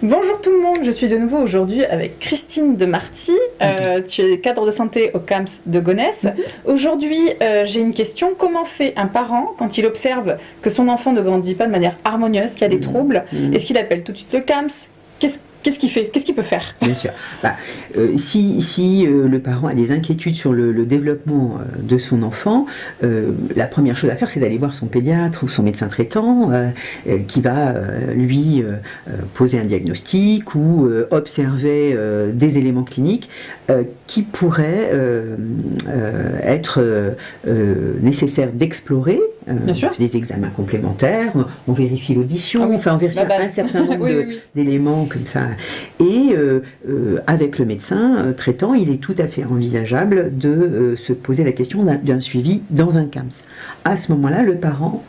Bonjour tout le monde, je suis de nouveau aujourd'hui avec Christine Demarty. Tu es cadre de santé au CAMS de Gonesse. Aujourd'hui, j'ai une question. Comment fait un parent quand il observe que son enfant ne grandit pas de manière harmonieuse, qu'il y a des troubles? Est-ce qu'il appelle tout de suite le CAMS? Qu'est-ce qu'il fait? Qu'est-ce qu'il peut faire? Bien sûr. Si le parent a des inquiétudes sur le développement de son enfant, la première chose à faire, c'est d'aller voir son pédiatre ou son médecin traitant qui va lui poser un diagnostic ou observer des éléments cliniques qui pourraient être nécessaires d'explorer. Des examens complémentaires, on vérifie l'audition, on vérifie un certain nombre d'éléments comme ça. Et avec le médecin traitant, il est tout à fait envisageable de se poser la question d'un suivi dans un CAMS. À ce moment-là, le parent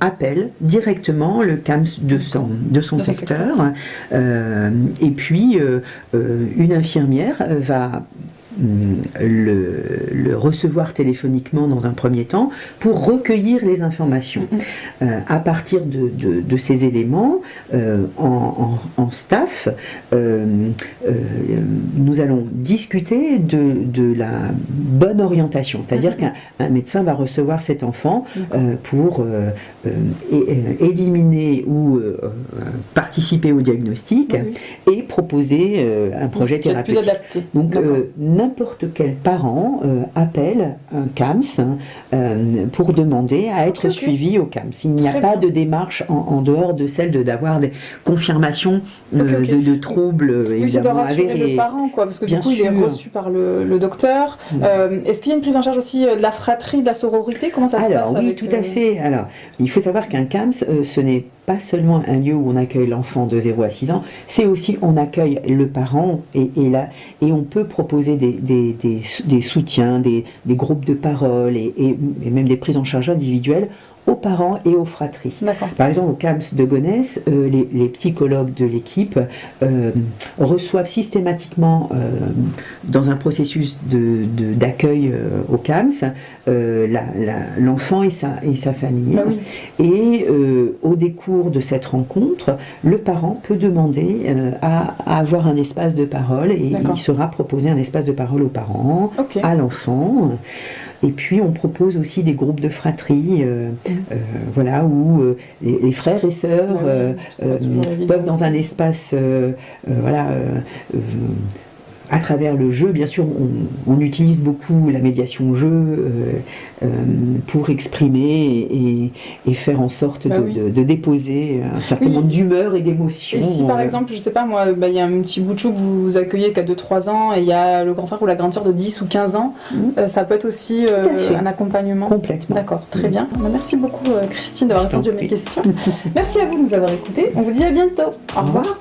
appelle directement le CAMS de son secteur. Et puis, une infirmière va le recevoir téléphoniquement dans un premier temps pour recueillir les informations. À partir de ces éléments, en staff, nous allons discuter de la bonne orientation, c'est-à-dire qu'un médecin va recevoir cet enfant pour éliminer ou participer au diagnostic et proposer un projet thérapeutique. Plus adapté. Donc, n'importe quel parent appelle un CAMS pour demander à être suivi au CAMS. Il n'y a pas de démarche en dehors de celle d'avoir des confirmations de troubles. Oui, ça doit rassurer le parent, parce que du coup, il est reçu par le docteur. Est-ce qu'il y a une prise en charge aussi de la fratrie, de la sororité? Comment ça se passe? Oui, tout à fait. Alors, il faut savoir qu'un CAMS, ce n'est pas seulement un lieu où on accueille l'enfant de 0 à 6 ans, c'est aussi on accueille le parent et on peut proposer des soutiens, des groupes de parole et même des prises en charge individuelles aux parents et aux fratries. Par exemple, au CAMS de Gonesse, les psychologues de l'équipe reçoivent systématiquement, dans un processus d'accueil au CAMS, l'enfant et sa famille. Et au décours de cette rencontre, le parent peut demander à avoir un espace de parole et il sera proposé un espace de parole aux parents, à l'enfant. Et puis on propose aussi des groupes de fratrie, où les frères et sœurs peuvent dans un espace, à travers le jeu, bien sûr, on utilise beaucoup la médiation jeu pour exprimer et faire en sorte de déposer un certain nombre d'humeur et d'émotions. Et si par exemple, je sais pas moi, il y a un petit bout de chou que vous accueillez qui a 2-3 ans et il y a le grand frère ou la grande sœur de 10 ou 15 ans, ça peut être aussi un accompagnement? Complètement. D'accord, très bien. Merci beaucoup Christine d'avoir répondu à mes questions. Merci à vous de nous avoir écoutés. On vous dit à bientôt. Au revoir.